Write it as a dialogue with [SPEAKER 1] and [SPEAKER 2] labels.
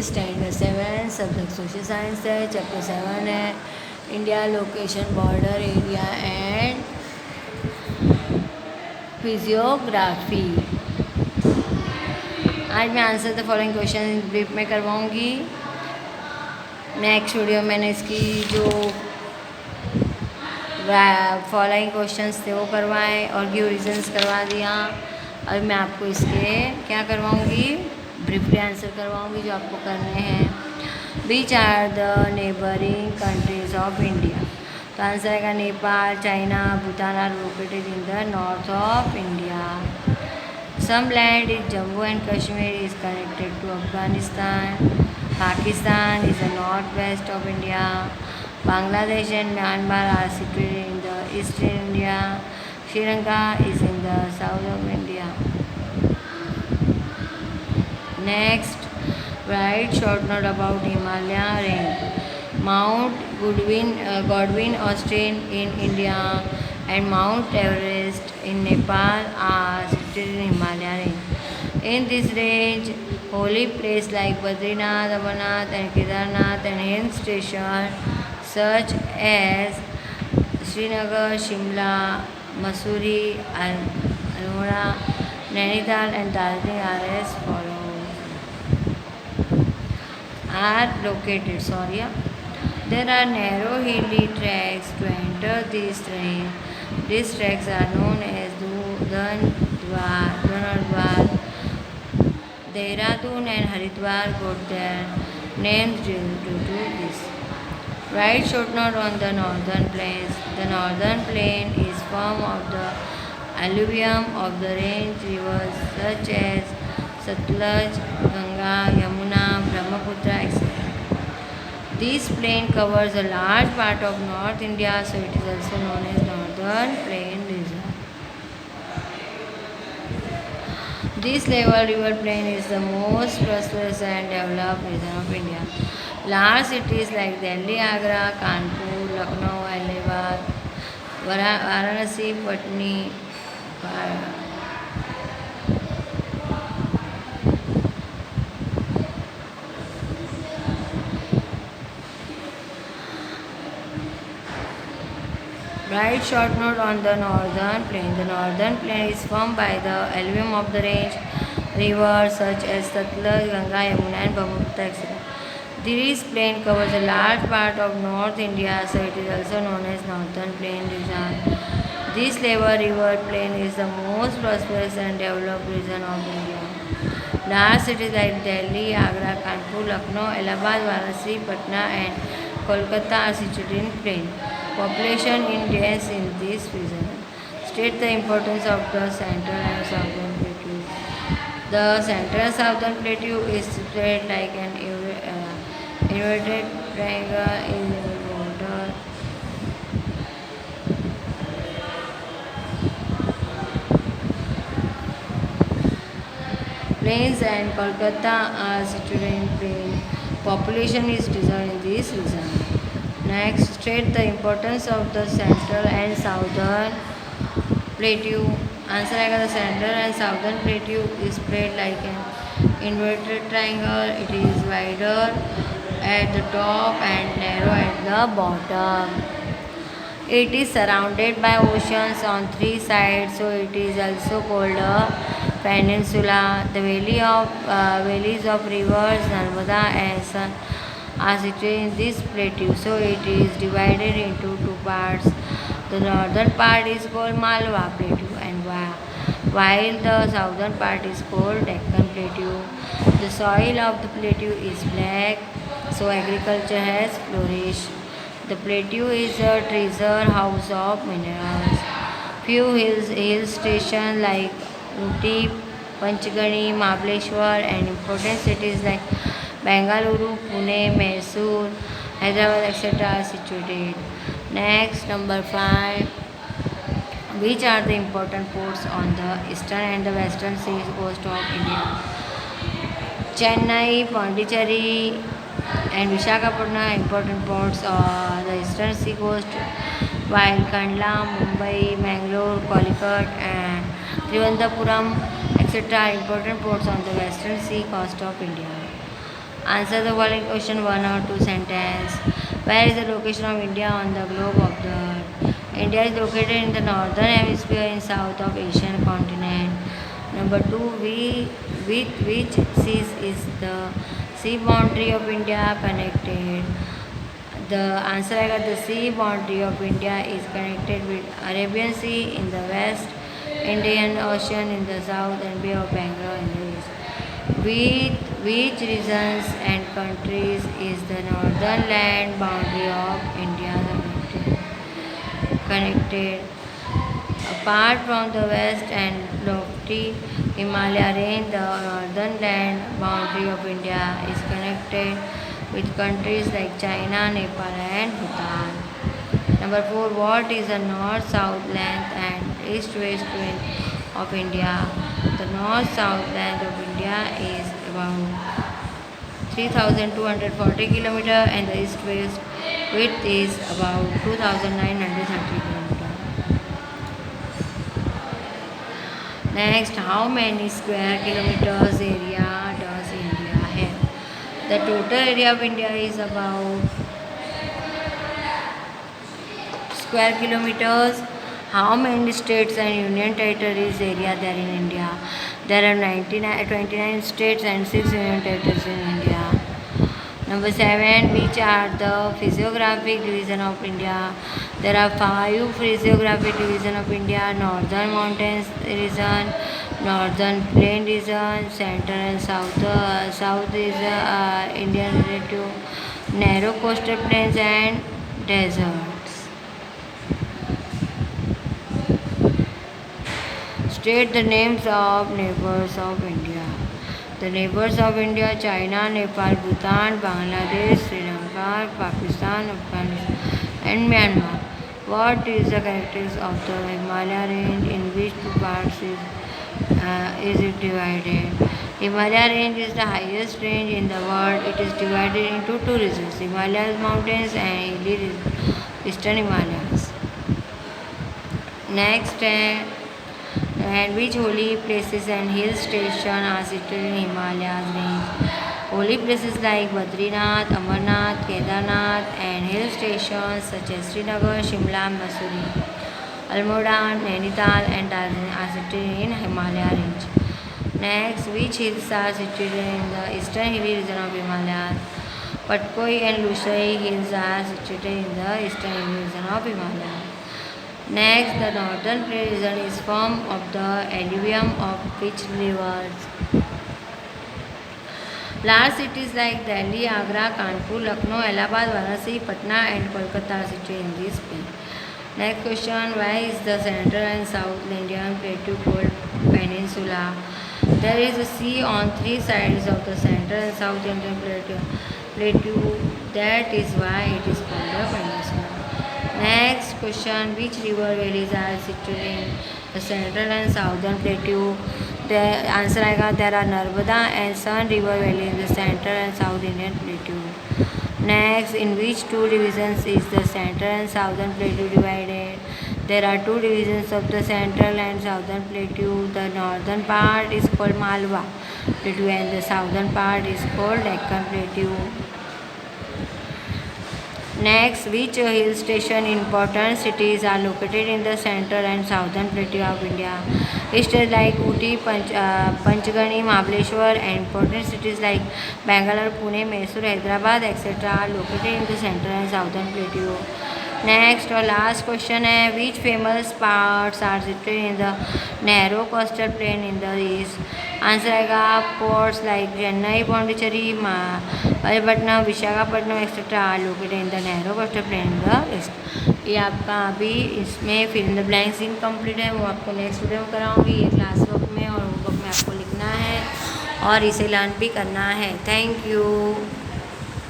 [SPEAKER 1] Standard 7 subject social science है। Chapter 7 है India location border area and physiography. आज मैं answer the following question brief में करवाऊंगी। Next video मैंने इसकी जो फॉलोइंग क्वेश्चंस थे वो करवाए और गिव रीजंस करवा दिया। अब मैं आपको इसके क्या करवाऊंगी, ब्रीफली आंसर करवाऊंगी जो आपको करने हैं। Which are the neighbouring countries of India. तो आंसर आएगा Nepal, China, Bhutan are located in the north of India. Some land is Jammu and Kashmir is connected to Afghanistan. Pakistan is the north west of India. Bangladesh and Myanmar are situated in the eastern India. Sri Lanka is in the south of India. Next, write short note about Himalaya range. Mount Godwin Austen in India and Mount Everest in Nepal are situated in Himalaya range. In this range, holy places like Badrinath, Amarnath and Kedarnath and hill stations such as Srinagar, Shimla, Mussoorie, Almora, Nainital and Darjeeling are as follows. Are located. There are narrow hilly tracks to enter these trains. These tracks are known as Dhanadwar. Dehradun and Haridwar got their names due to this. Write short note on the northern plains. The northern plain is formed of the alluvium of the range rivers such as Satluj, Ganga, Yamuna, Brahmaputra, etc. This plain covers a large part of North India, so it is also known as Northern Plain region. This level river plain is the most prosperous and developed region of India. Large cities like Delhi, Agra, Kanpur, Lucknow, Allahabad, Varanasi, Patna, Write short note on the northern plain. The northern plain is formed by the alluvium of the range rivers such as Satluj, Ganga, Yamuna and Brahmaputra, etc. This plain covers a large part of North India, so it is also known as Northern Plain region. This river plain is the most prosperous and developed region of India. Large cities like Delhi, Agra, Kanpur, Lucknow, Allahabad, Varanasi, Patna and Kolkata are situated in plain. Population is dense in this region. State the importance of the central and southern plateau. The central southern plateau is situated like an inverted triangle in the border. Plains and Kolkata are situated in plain. Population is denser in this region. Next, state the importance of the central and southern plateau. Answer आएगा the central and southern plateau is spread like an inverted triangle. It is wider at the top and narrow at the bottom. It is surrounded by oceans on three sides, so it is also called a peninsula. The valleys of rivers Narmada and Son are situated in this plateau, so it is divided into two parts. The northern part is called Malwa Plateau, and while the southern part is called Deccan Plateau. The soil of the plateau is black, so agriculture has flourished. The plateau is a treasure house of minerals. Few hill stations like Uti, Panchgani, Mahabaleshwar, and important cities like Bengaluru, Pune, Mysore, Hyderabad, etc. are situated. Next, number 5. Which are the important ports on the eastern and the western sea coast of India? Chennai, Pondicherry, and Visakhapatnam important ports on the eastern sea coast, while Kandla, Mumbai, Mangalore, Calicut, and Trivandrum, etc. are important ports on the western sea coast of India. Answer the following question one or two sentence. Where is the location of India on the globe of the earth? India is located in the northern hemisphere in south of Asian continent. Number two, with which seas is the sea boundary of India connected? The answer I got, the sea boundary of India is connected with Arabian Sea in the west, Indian Ocean in the south, and Bay of Bengal in the east. With which regions and countries is the northern land boundary of India connected? Apart from the west and lofty Himalaya range, the northern land boundary of India is connected with countries like China, Nepal, and Bhutan. Number 4. What is the north-south length and east-west width of India? The north-south length of India is about 3,240 km and the east-west width is about 2,930 km. Next, how many square kilometers area does India have? The total area of India is about square kilometers. How many states and union territories area there in India? There are 29 states and 6 union territories in India. Number 7. Which are the physiographic division of India? There are 5 physiographic division of India: Northern Mountains region, Northern Plain region, Central and South. South is Indian relative, narrow coastal plains and deserts. State the names of neighbors of India. The neighbors of India: China, Nepal, Bhutan, Bangladesh, Sri Lanka, Pakistan, Afghanistan, and Myanmar. What is the characteristics of the Himalaya range? In which two parts is it divided? Himalaya range is the highest range in the world. It is divided into two regions: Himalayas mountains and hilly eastern Himalayas. Next, and which holy places and hill stations are situated in Himalayas range? Holy places like Badrinath, Amarnath, Kedarnath, and hill stations such as Srinagar, Shimla, Mussoorie, Almora, Nainital, and Darjeeling are situated in Himalaya range. Next, which hills are situated in the eastern hilly region of Himalayas? Patkoi and Lusai hills are situated in the eastern hilly region of Himalayas. Next, the northern plain region is formed of the alluvium of which rivers? Large cities like Delhi, Agra, Kanpur, Lucknow, Allahabad, Varanasi, Patna, and Kolkata are situated in this plain. Next question: why is the central and south Indian plateau called peninsula? There is a sea on three sides of the central and south Indian plateau. That is why it is called a peninsula. Next question: which river valleys are situated in the central and southern plateau? The answer I got, there are Narmada and Son river valley in the central and south Indian plateau. Next, in which two divisions is the central and southern plateau divided? There are two divisions of the central and southern plateau. The northern part is called Malwa plateau and the southern part is called Deccan plateau. Next, which hill station in important cities are located in the central and southern plateau of India? States like Uti, Panchgani, Mahabaleshwar, and important cities like Bangalore, Pune, Mysore, Hyderabad, etc. are located in the central and southern plateau. Next और last question है, which famous parts are situated in the narrow coastal plain in the east? Answer आएगा ports like Chennai, Pondicherry, Malibatnam, Visakhapatnam etcetera are located in the narrow coastal plain in the east. ये आपका अभी इसमें fill in the blanks incomplete है, वो आपको next video में कराऊंगी. ये क्लास वर्क में और होमवर्क में आपको लिखना है और इसे लर्न भी करना है. Thank you.